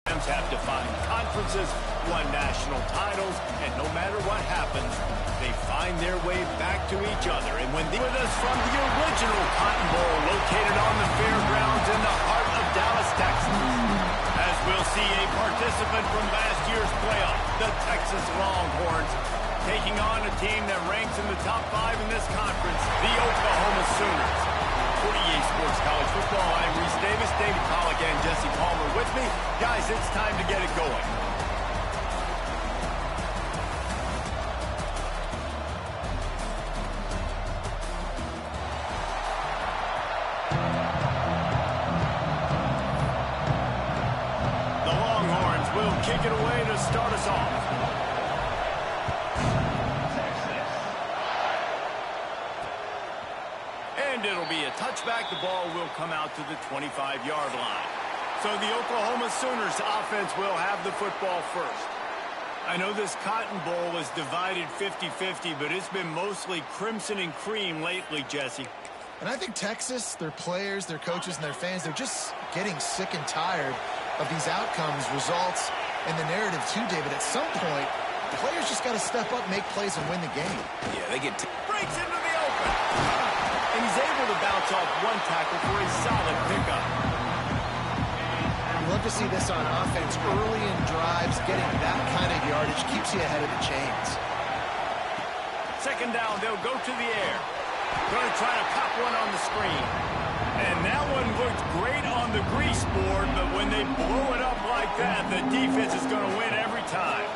Have defined conferences, won national titles, and no matter what happens, they find their way back to each other. And when they're with us from the original Cotton Bowl, located on the fairgrounds in the heart of Dallas, Texas, as we'll see a participant from last year's playoff, the Texas Longhorns, taking on a team that ranks in the top 5 in this conference, the Oklahoma Sooners. For EA Sports College Football, I'm Reese Davis, David Pollack, and Jesse Palmer with me. Guys, it's time to get it going. The Longhorns will kick it away to start us off. And it'll be a touchback. The ball will come out to the 25-yard line. So the Oklahoma Sooners offense will have the football first. I know this Cotton Bowl was divided 50-50, but it's been mostly crimson and cream lately, Jesse. And I think Texas, their players, their coaches, and their fans, they're just getting sick and tired of these outcomes, results, and the narrative too, David. At some point, the players just got to step up, make plays, and win the game. Yeah, they get breaks into the open. And he's able to bounce off one tackle for a solid pickup. You love to see this on offense. Early in drives, getting that kind of yardage keeps you ahead of the chains. Second down, they'll go to the air. Going to try to pop one on the screen. And that one looked great on the grease board, but when they blow it up like that, the defense is going to win every time.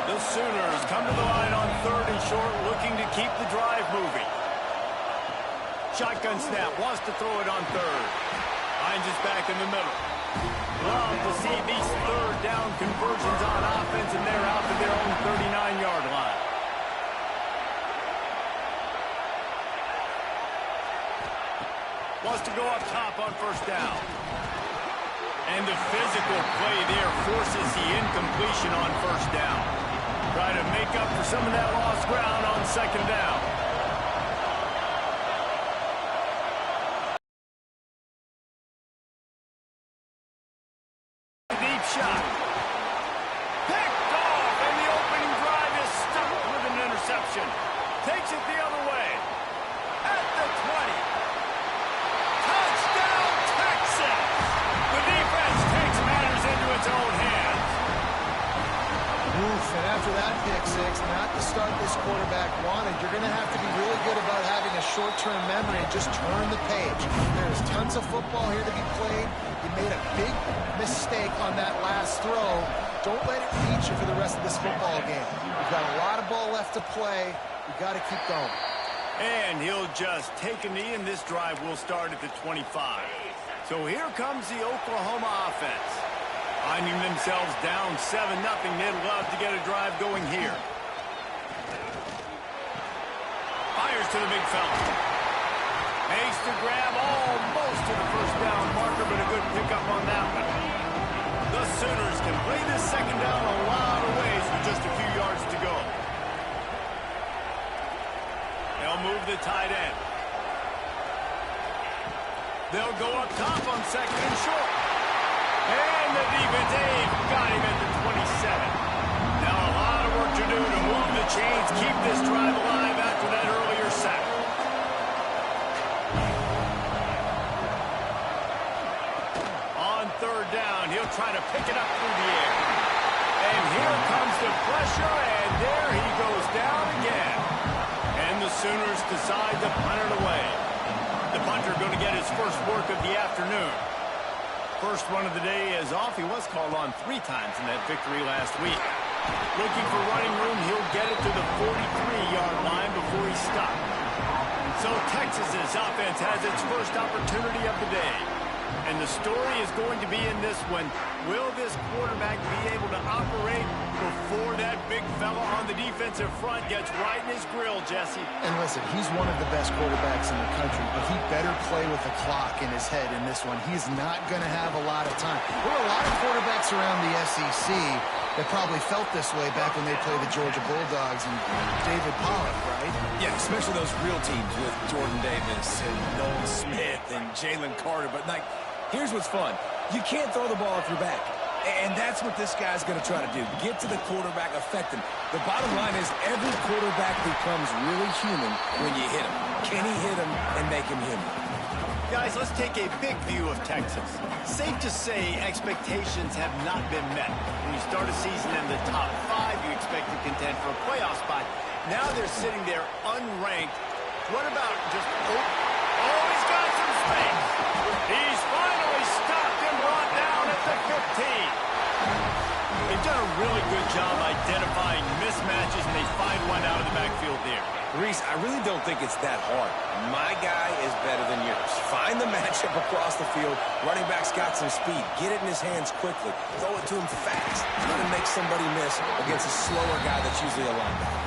The Sooners come to the line on 3rd and short, looking to keep the drive moving. Shotgun snap, wants to throw it on 3rd. Hines is back in the middle. Love to see these 3rd down conversions on offense, and they're out to their own 39-yard line. Wants to go up top on 1st down. And the physical play there forces the incompletion on 1st down. Try to make up for some of that lost ground on 2nd down. Deep shot. Picked off, and the opening drive is stuck with an interception. Takes it the other way. At the 20. Touchdown, Texas! The defense takes matters into its own hands. Oof, and after that pick six, not the start this quarterback wanted. You're going to have to be really good about having a short-term memory and just turn the page. There's tons of football here to be played. You made a big mistake on that last throw. Don't let it beat you for the rest of this football game. You've got a lot of ball left to play. You've got to keep going. And he'll just take a knee, and this drive will start at the 25. So here comes the Oklahoma offense. Finding themselves down 7-0, they'd love to get a drive going here. Fires to the big fella. Makes the grab almost to the 1st down marker, but a good pickup on that one. The Sooners can play this 2nd down a lot of ways with just a few yards to go. They'll move the tight end. They'll go up top on 2nd and short. And the defense got him at the 27. Now a lot of work to do to move the chains, keep this drive alive after that earlier sack. On 3rd down, he'll try to pick it up through the air. And here comes the pressure, and there he goes down again. And the Sooners decide to punt it away. The punter going to get his first work of the afternoon. First run of the day is off. He was called on 3 times in that victory last week. Looking for running room, he'll get it to the 43-yard line before he's stopped. So Texas's offense has its first opportunity of the day. And the story is going to be in this one. Will this quarterback be able to operate before that big fella on the defensive front gets right in his grill, Jesse? And listen, he's one of the best quarterbacks in the country, but he better play with the clock in his head in this one. He's not going to have a lot of time. There are a lot of quarterbacks around the SEC that probably felt this way back when they played the Georgia Bulldogs and David Pollack, right? Yeah, especially those real teams with Jordan Davis and Nolan Smith and Jalen Carter. But, like, here's what's fun. You can't throw the ball off your back. And that's what this guy's going to try to do. Get to the quarterback, affect him. The bottom line is every quarterback becomes really human when you hit him. Can he hit him and make him human? Guys, let's take a big view of Texas. Safe to say expectations have not been met. When you start a season in the top 5, you expect to contend for a playoff spot. Now they're sitting there unranked. What about just... Oh, he's got some space. He's finally stopped and brought down at the 15. They've done a really good job identifying mismatches, and they find one out of the backfield there. Reese, I really don't think it's that hard. My guy is better than yours. Find the matchup across the field. Running back's got some speed. Get it in his hands quickly. Throw it to him fast. Let him make somebody miss against a slower guy that's usually a linebacker.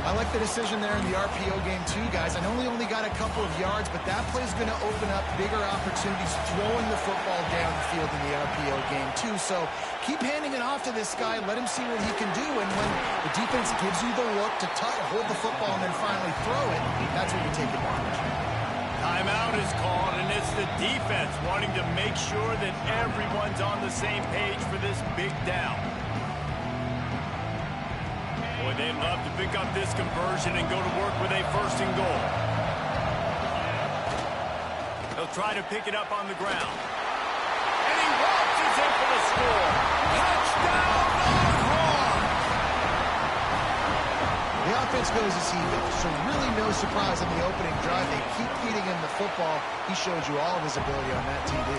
I like the decision there in the RPO game too, guys. I know he only got a couple of yards, but that play's going to open up bigger opportunities throwing the football down the field in the RPO game too. So keep handing it off to this guy. Let him see what he can do. And when the defense gives you the look to hold the football and then finally throw it, that's when you take advantage. Timeout is called, and it's the defense wanting to make sure that everyone's on the same page for this big down. Boy, they'd love to pick up this conversion and go to work with a 1st and goal. They'll try to pick it up on the ground. And he waltzes in for the score. Touchdown, Longhorns! The offense goes as he goes, so really no surprise on the opening drive. They keep feeding him the football. He showed you all of his ability on that TV.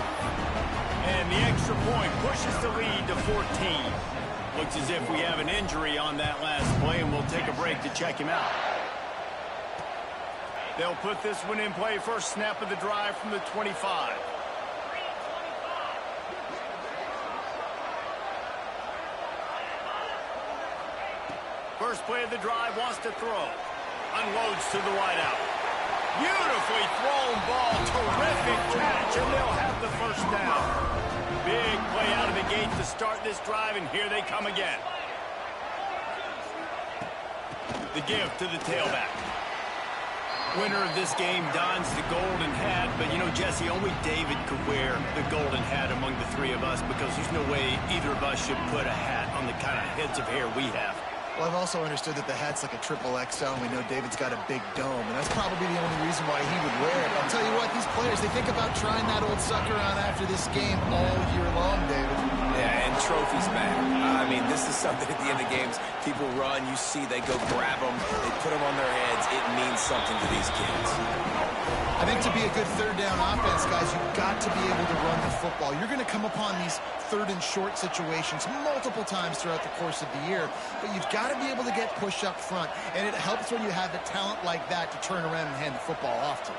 And the extra point pushes the lead to 14. Looks as if we have an injury on that last play, and we'll take a break to check him out. They'll put this one in play. First snap of the drive from the 25. First play of the drive, wants to throw. Unloads to the wideout. Beautifully thrown ball. Terrific catch, and they'll have the first down. Big play out of the gate to start this drive, and here they come again. The give to the tailback. Winner of this game dons the golden hat, but you know, Jesse, only David could wear the golden hat among the 3 of us because there's no way either of us should put a hat on the kind of heads of hair we have. Well, I've also understood that the hat's like a triple XL, and we know David's got a big dome, and that's probably the only reason why he would wear it. I'll tell you what, these players, they think about trying that old sucker on after this game all year long, David. Yeah, and trophies matter. I mean, this is something at the end of games. People run, you see, they go grab them, they put them on their heads. It means something to these kids. I think to be a good 3rd down offense, guys, you've got to be able to run the football. You're going to come upon these 3rd and short situations multiple times throughout the course of the year, but you've got to be able to get push up front, and it helps when you have a talent like that to turn around and hand the football off to.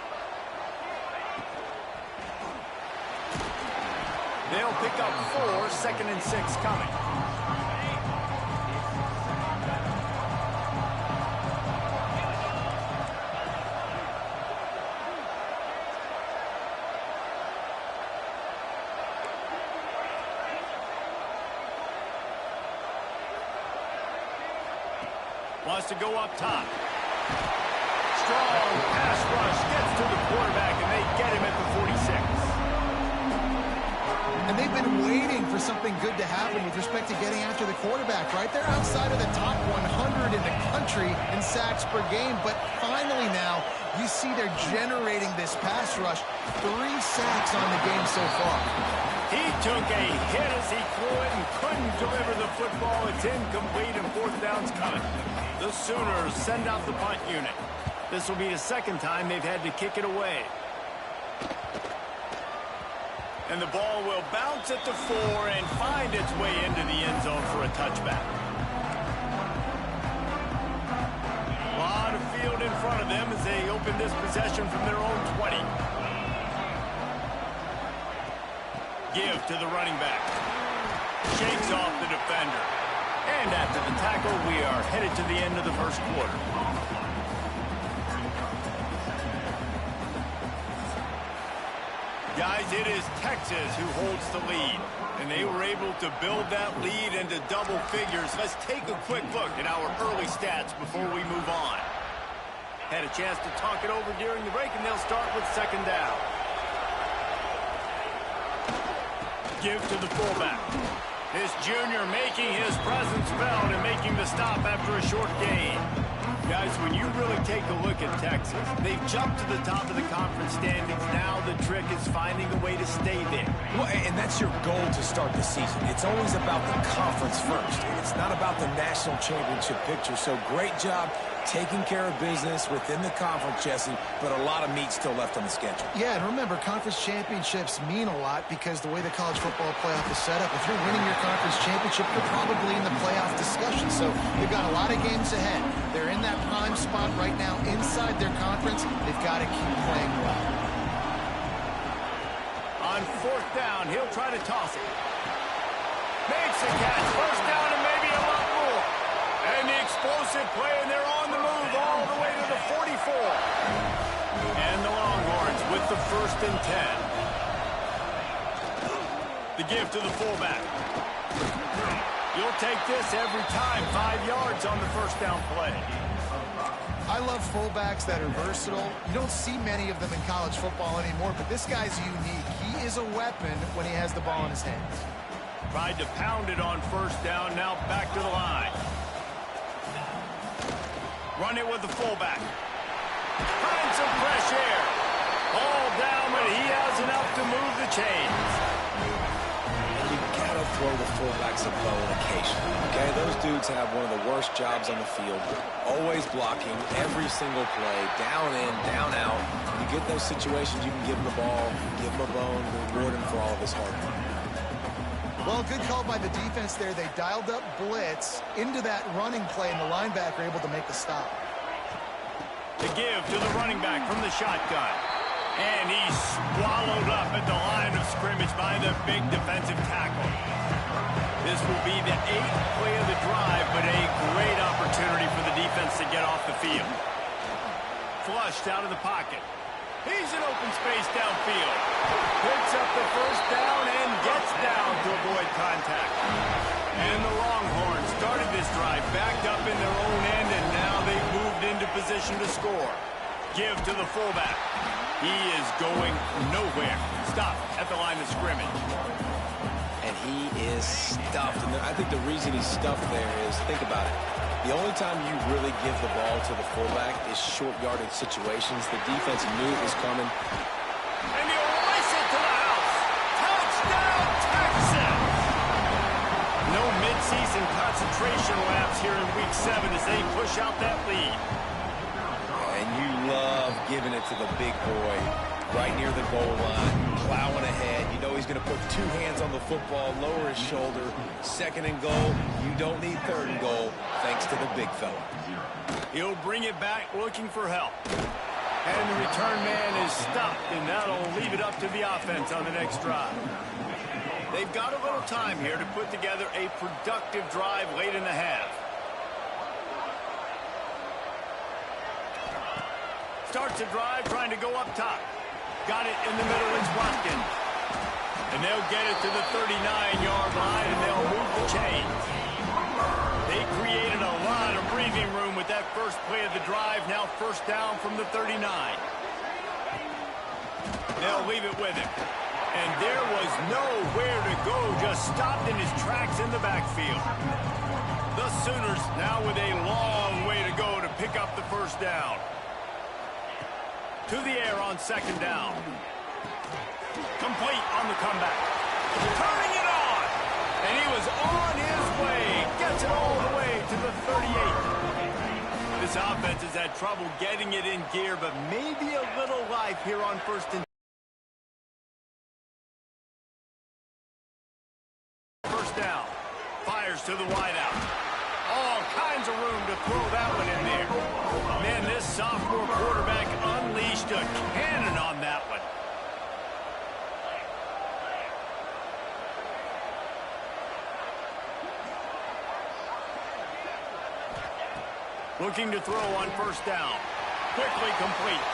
They'll pick up 4, 2nd and 6 coming. Wants to go up top. Strong pass rush gets to the quarterback, and they get him at the 46. And they've been waiting for something good to happen with respect to getting after the quarterback, right? They're outside of the top 100 in the country in sacks per game, but finally now you see they're generating this pass rush. 3 sacks on the game so far. He took a hit as he threw it and couldn't deliver the football. It's incomplete, and 4th down's coming. The Sooners send out the punt unit. This will be the 2nd time they've had to kick it away. And the ball will bounce at the 4 and find its way into the end zone for a touchback. A lot of field in front of them as they open this possession from their own 20. Give to the running back. Shakes off the defender. And after the tackle, we are headed to the end of the 1st quarter. Guys, it is Texas who holds the lead, and they were able to build that lead into double figures. Let's take a quick look at our early stats before we move on. Had a chance to talk it over during the break, and they'll start with 2nd down. Give to the fullback. This junior making his presence felt and making the stop after a short gain. Guys, when you really take a look at Texas, they've jumped to the top of the conference standings. Now the trick is finding a way to stay there. Well, and that's your goal to start the season. It's always about the conference first. It's not about the national championship picture. So great job taking care of business within the conference, Jesse, but a lot of meat still left on the schedule. Yeah, and remember, conference championships mean a lot because the way the college football playoff is set up, if you're winning your conference championship, you're probably in the playoff discussion. So they've got a lot of games ahead. They're in that prime spot right now inside their conference. They've got to keep playing well. On fourth down, he'll try to toss it. Makes a catch. First down and maybe a lot more. And the explosive play, and they're on the move all the way to the 44. And the Longhorns with the 1st and 10. The give to the fullback. You'll take this every time. 5 yards on the first down play. I love fullbacks that are versatile. You don't see many of them in college football anymore, but this guy's unique. He is a weapon when he has the ball in his hands. Tried to pound it on first down, now back to the line. Run it with the fullback. Find some fresh air. Ball down, but he has enough to move the chains. You gotta throw the fullbacks a bone occasionally, okay? Those dudes have one of the worst jobs on the field. Always blocking every single play, down in, down out. You get those situations, you can give them the ball, give them a bone, reward him for all of his hard work. Well, good call by the defense there. They dialed up blitz into that running play, and the linebacker able to make the stop. The give to the running back from the shotgun. And he's swallowed up at the line of scrimmage by the big defensive tackle. This will be the 8th play of the drive, but a great opportunity for the defense to get off the field. Flushed out of the pocket. He's in open space downfield. Picks up the first down and gets down to avoid contact. And the Longhorns started this drive backed up in their own end, and now they've moved into position to score. Give to the fullback. He is going nowhere. Stop at the line of scrimmage. And he is stuffed. And I think the reason he's stuffed there is, think about it. The only time you really give the ball to the fullback is short yardage situations. The defense knew it was coming. And he'll race it to the house. Touchdown, Texas! No midseason concentration laps here in Week 7 as they push out that lead. And you love giving it to the big boy right near the goal line, plowing ahead. You know he's going to put 2 hands on the football, lower his shoulder. 2nd and goal. You don't need 3rd and goal, thanks to the big fella. He'll bring it back looking for help. And the return man is stopped, and that'll leave it up to the offense on the next drive. They've got a little time here to put together a productive drive late in the half. Starts the drive trying to go up top. Got it in the middle, it's Watkins. And they'll get it to the 39-yard line, and they'll move the chains. They created a lot of breathing room with that first play of the drive. Now first down from the 39. They'll leave it with him. And there was nowhere to go, just stopped in his tracks in the backfield. The Sooners now with a long way to go to pick up the first down. To the air on 2nd down. Complete on the comeback. Turning it on. And he was on his way. Gets it all the way to the 38. This offense has had trouble getting it in gear, but maybe a little life here on 1st and 1st down. Fires to the wideout. All kinds of room to throw that one in there. Man, this sophomore quarterback unleashed a cannon on that one. Looking to throw on 1st down. Quickly complete.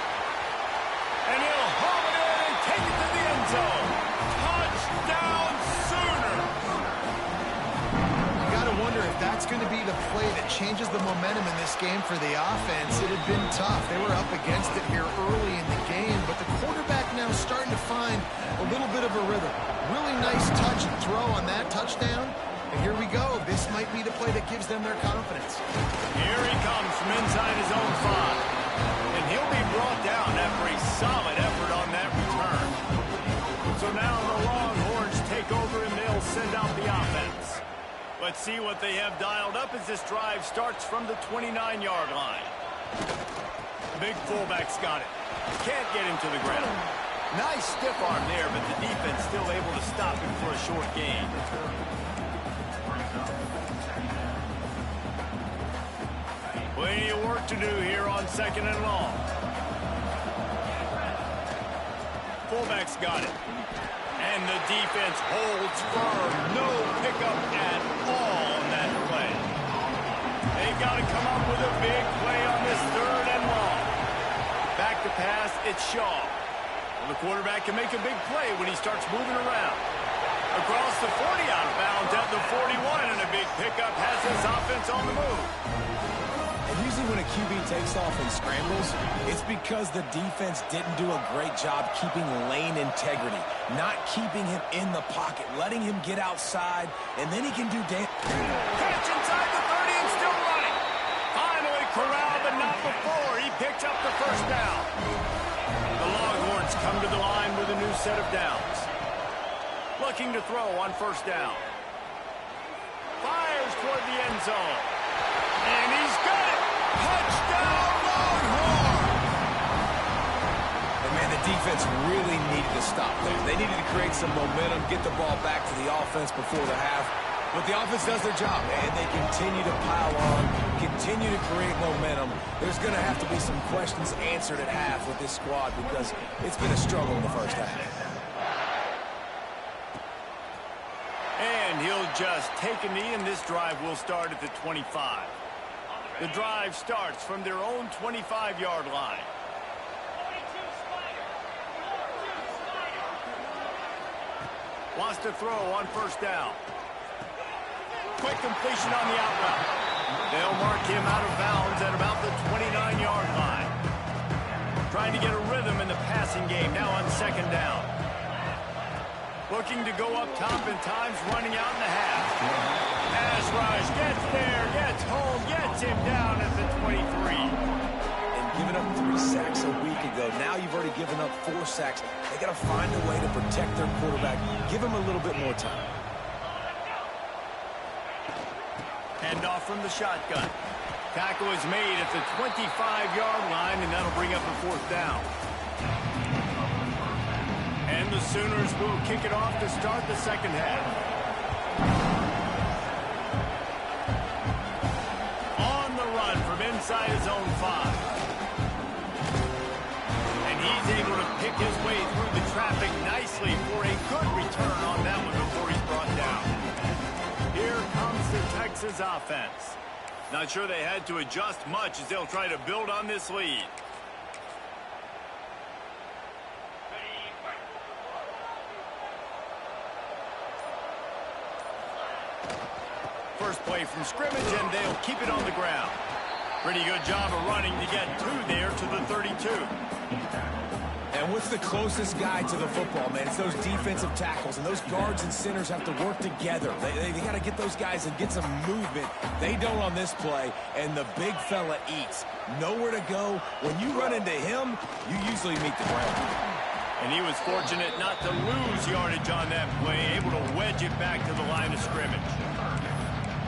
And he'll haul it in and take it to the end zone. Touchdown, Sooners! You got to wonder if that's going to be the play that changes the momentum in this game for the offense. It had been tough. They were up against it here early in the game, but the quarterback now starting to find a little bit of a rhythm. Really nice touch and throw on that touchdown. And here we go. This might be the play that gives them their confidence. Here he comes from inside his own 5. And he'll be brought down after a solid effort on that return. So now the Longhorns take over and they'll send out the offense. Let's see what they have dialed up as this drive starts from the 29-yard line. The big fullback's got it. Can't get him to the ground. Nice stiff arm there, but the defense still able to stop him for a short gain. Plenty of work to do here on 2nd and long. Fullback's got it. And the defense holds firm. No pickup at all on that play. They've got to come up with a big play on this 3rd and long. Back to pass, it's Shaw. Well, the quarterback can make a big play when he starts moving around. Across the 40, out of bounds at the 41, and a big pickup has his offense on the move. And usually when a QB takes off and scrambles, it's because the defense didn't do a great job keeping lane integrity, not keeping him in the pocket, letting him get outside, and then he can do damage. Catch inside the 30 and still running. Finally corralled, but not before. He picked up the 1st down. The Longhorns come to the line with a new set of downs. Looking to throw on 1st down. Fires toward the end zone. And he's got it! Touchdown, Longhorns! And man, the defense really needed to stop there. They needed to create some momentum, get the ball back to the offense before the half. But the offense does their job, and they continue to pile on, continue to create momentum. There's going to have to be some questions answered at half with this squad because it's been a struggle in the 1st half. And he'll just take a knee, and this drive will start at the 25. The drive starts from their own 25-yard line. Wants to throw on 1st down. Quick completion on the out route. They'll mark him out of bounds at about the 29-yard line. Trying to get a rhythm in the passing game now on 2nd down. Looking to go up top and times running out in the half. Pass rush, gets there, gets home, gets him down at the 23. And giving up 3 sacks a week ago. Now you've already given up 4 sacks. They got to find a way to protect their quarterback. Give him a little bit more time. Handoff from the shotgun. Tackle is made at the 25-yard line, and that'll bring up a 4th down. And the Sooners will kick it off to start the 2nd half. On the run from inside his own 5. And he's able to pick his way through the traffic nicely for a good return on that one before he's brought down. Here comes the Texas offense. Not sure they had to adjust much as they'll try to build on this lead. First play from scrimmage, and they'll keep it on the ground. Pretty good job of running to get 2 there to the 32. And what's the closest guy to the football, man? It's those defensive tackles, and those guards and centers have to work together. They got to get those guys and get some movement. They don't on this play, and the big fella eats. Nowhere to go. When you run into him, you usually meet the ground. And he was fortunate not to lose yardage on that play, able to wedge it back to the line of scrimmage.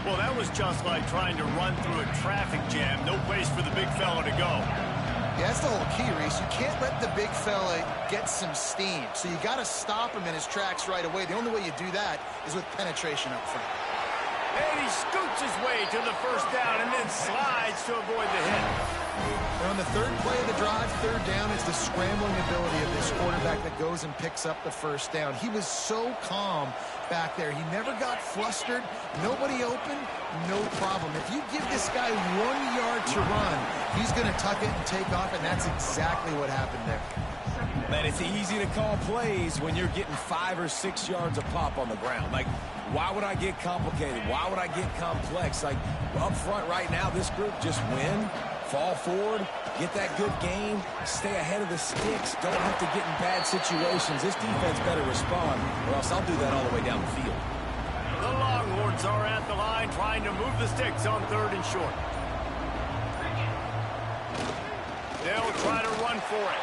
Well, that was just like trying to run through a traffic jam. No place for the big fella to go. Yeah, that's the whole key, Reese. You can't let the big fella get some steam. So you got to stop him in his tracks right away. The only way you do that is with penetration up front. And he scoots his way to the 1st down and then slides to avoid the hit. And on the 3rd play of the drive, 3rd down, it's the scrambling ability of this quarterback that goes and picks up the 1st down. He was so calm back there. He never got flustered. Nobody open, no problem. If you give this guy 1 yard to run, he's going to tuck it and take off, and that's exactly what happened there. Man, it's easy to call plays when you're getting 5 or 6 yards of pop on the ground. Like, why would I get complicated? Why would I get complex? Like, up front right now, this group just win, Fall forward, get that good game, stay ahead of the sticks, don't have to get in bad situations. This defense better respond, or else I'll do that all the way down the field. The Longhorns are at the line trying to move the sticks on 3rd and short. They'll try to run for it.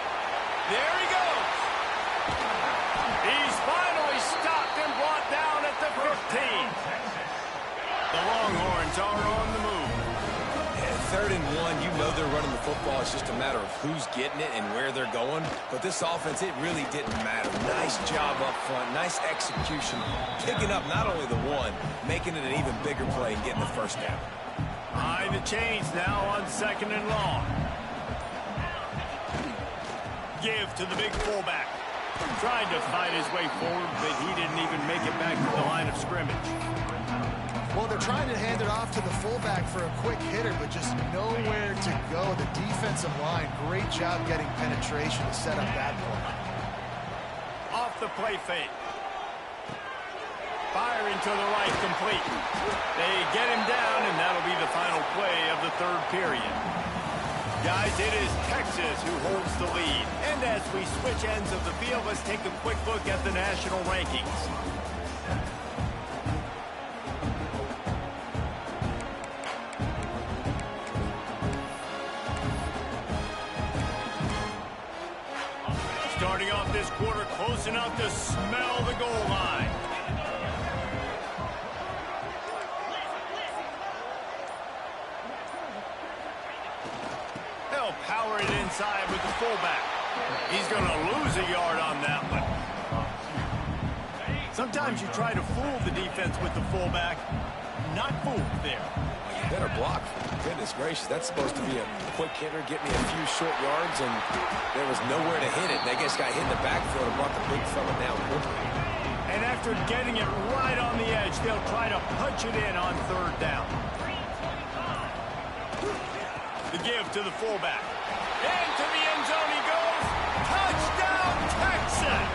There he goes. He's finally stopped and brought down at the 15. The Longhorns are on the move. At 3rd and 1, you know they're running the football. It's just a matter of who's getting it and where they're going. But this offense, it really didn't matter. Nice job up front, nice execution. Picking up not only the one, making it an even bigger play and getting the first down. Behind the chains now on 2nd and long. Give to the big fullback. Tried to fight his way forward, but he didn't even make it back to the line of scrimmage. Well, they're trying to hand it off to the fullback for a quick hitter, but just nowhere to go. The defensive line, great job getting penetration to set up that point. Off the play fake. Firing to the right, complete. They get him down, and that'll be the final play of the 3rd period. Guys, it is Texas who holds the lead. And as we switch ends of the field, let's take a quick look at the national rankings. Starting off this quarter close enough to smell the goal line. They'll power it inside with the fullback. He's going to lose a yard on that one. Sometimes you try to fool the defense with the fullback. Not fooled there. You better block. Goodness gracious, that's supposed to be a quick hitter, get me a few short yards, and there was nowhere to hit it. They just got hit in the backfield and brought the big fella down quickly. And after getting it right on the edge, they'll try to punch it in on 3rd down. The give to the fullback. Into the end zone he goes. Touchdown, Texas!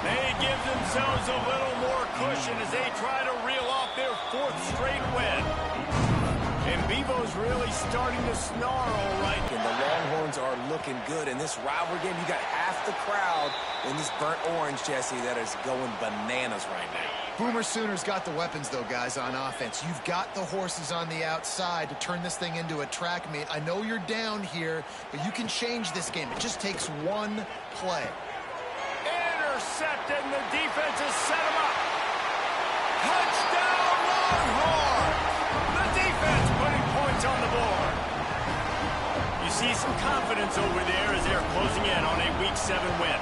They give themselves a little more cushion as they try to reel off their 4th straight win. And Bevo's really starting to snarl right. And the Longhorns are looking good. In this rivalry game, you got half the crowd in this burnt orange, Jesse, that is going bananas right now. Boomer Sooners got the weapons, though, guys, on offense. You've got the horses on the outside to turn this thing into a track meet. I know you're down here, but you can change this game. It just takes one play. Intercepted, and the defense has set him up. Touchdown, Longhorns! The defense putting points on the board. You see some confidence over there as they're closing in on a Week 7 win.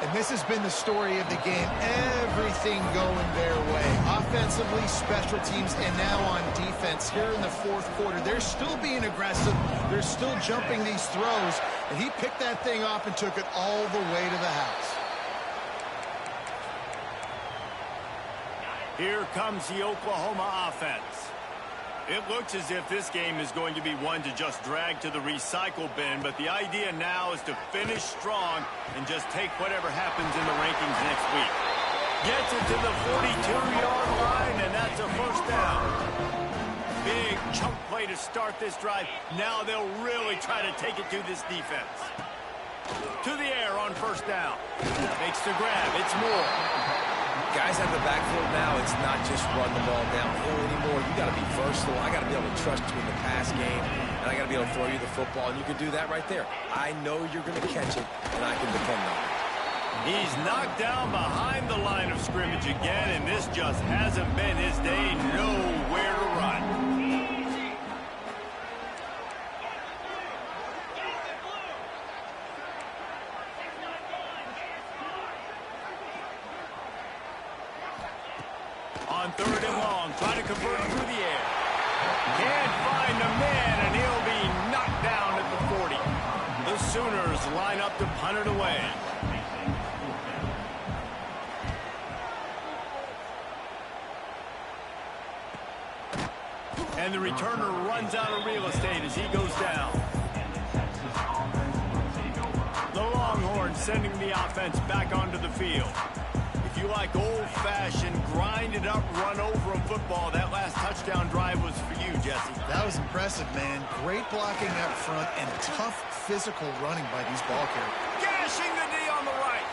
And this has been the story of the game. Everything going their way. Offensively, special teams, and now on defense here in the 4th quarter. They're still being aggressive. They're still jumping these throws. And he picked that thing up and took it all the way to the house. Here comes the Oklahoma offense. It looks as if this game is going to be one to just drag to the recycle bin, but the idea now is to finish strong and just take whatever happens in the rankings next week. Gets it to the 42-yard line, and that's a 1st down. Big chunk play to start this drive. Now they'll really try to take it to this defense. To the air on 1st down. Makes the grab. It's Moore. Guys out of the backfield now, it's not just run the ball downhill anymore. You got to be versatile. I got to be able to trust you in the pass game, and I got to be able to throw you the football, and you can do that right there. I know you're going to catch it, and I can depend on it. He's knocked down behind the line of scrimmage again, and this just hasn't been his day. Nowhere to run. On 3rd and long, trying to convert through the air. Can't find a man, and he'll be knocked down at the 40. The Sooners line up to punt it away. And the returner runs out of real estate as he goes down. The Longhorns sending the offense back onto the field. If If you like old-fashioned, grind-it-up, run-over-'em football, that last touchdown drive was for you, Jesse. That was impressive, man. Great blocking up front and tough physical running by these ball carriers. Gashing the knee on the right.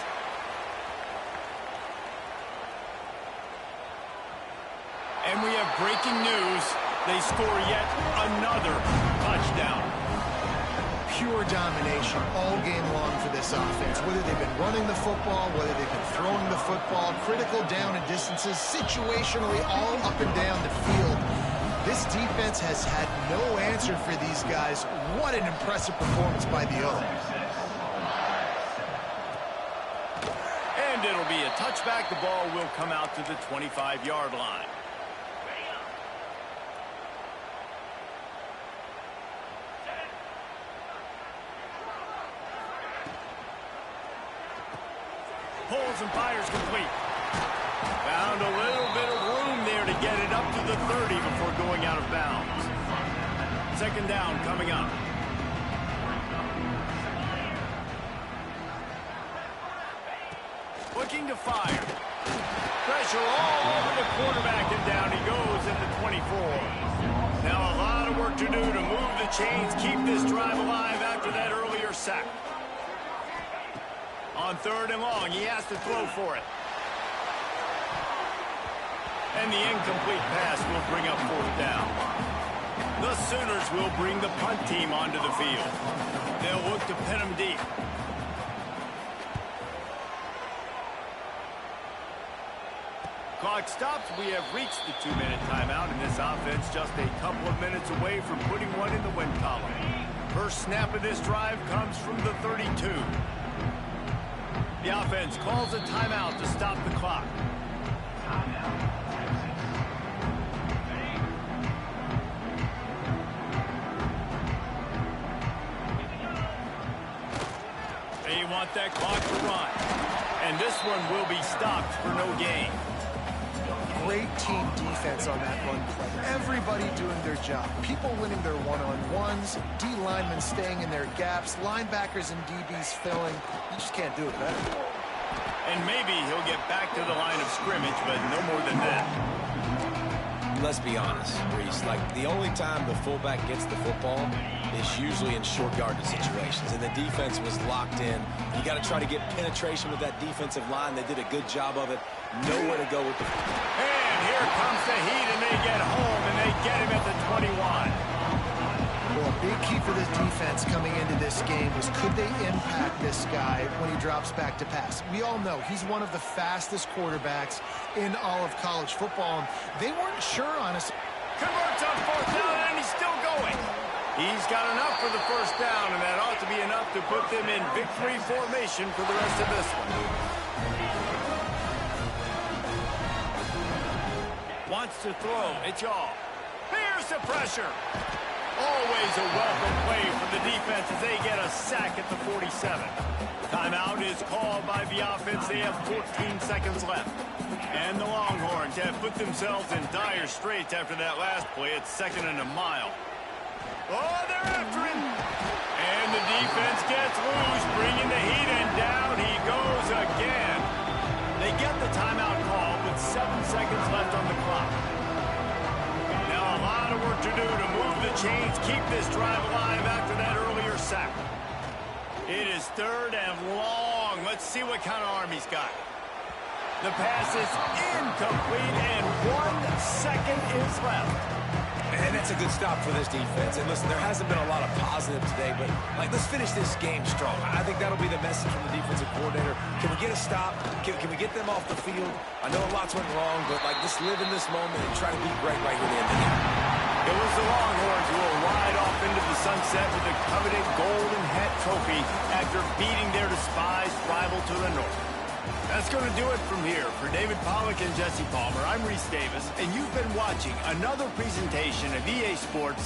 And we have breaking news. They score yet another touchdown. Pure domination all game long for this offense. Whether they've been running the football, whether they've been throwing the football, critical down and distances, situationally all up and down the field. This defense has had no answer for these guys. What an impressive performance by the O's. And it'll be a touchback. The ball will come out to the 25-yard line. Pulls and fires complete. Found a little bit of room there to get it up to the 30 before going out of bounds. Second down coming up. Looking to fire. Pressure all over the quarterback, and down he goes at the 24. Now a lot of work to do to move the chains, keep this drive alive after that earlier sack. On third and long, he has to throw for it. And the incomplete pass will bring up fourth down. The Sooners will bring the punt team onto the field. They'll look to pin them deep. Clock stops. We have reached the 2-minute timeout, and this offense just a couple of minutes away from putting one in the win column. First snap of this drive comes from the 32. The offense calls a timeout to stop the clock. They want that clock to run. And this one will be stopped for no gain. Great team defense on that run play. Everybody doing their job. People winning their one-on-ones, D linemen staying in their gaps, linebackers and DBs filling. You just can't do it better. And maybe he'll get back to the line of scrimmage, but no more than that. Let's be honest, Reese. Like, the only time the fullback gets the football is usually in short yardage situations, and the defense was locked in. You got to try to get penetration with that defensive line. They did a good job of it. Nowhere to go with the... And here comes the heat, and they get home, and they get him at the 21. Well, a big key for this defense coming into this game was, could they impact this guy when he drops back to pass? We all know he's one of the fastest quarterbacks in all of college football. They weren't sure, honestly. Converts on fourth down, and he's still going. He's got enough for the first down, and that ought to be enough to put them in victory formation for the rest of this one. Wants to throw. It's all. Here's the pressure. Always a welcome play for the defense as they get a sack at the 47. Timeout is called by the offense. They have 14 seconds left. And the Longhorns have put themselves in dire straits after that last play. It's second and a mile. Oh, they're after him. And the defense gets loose, bringing the heat, and down he goes again. They get the timeout call with 7 seconds left on the clock. Now a lot of work to do to move the chains, keep this drive alive after that earlier sack. It is third and long. Let's see what kind of arm he's got. The pass is incomplete, and 1 second is left. And that's a good stop for this defense. And listen, there hasn't been a lot of positive today, but, like, let's finish this game strong. I think that'll be the message from the defensive coordinator. Can we get a stop? Can we get them off the field? I know lots went wrong, but, like, just live in this moment and try to be great right here at the end of the game. It was the Longhorns who will ride off into the sunset with the coveted Golden Hat Trophy after beating their despised rival to the north. That's going to do it from here. For David Pollack and Jesse Palmer, I'm Reese Davis, and you've been watching another presentation of EA Sports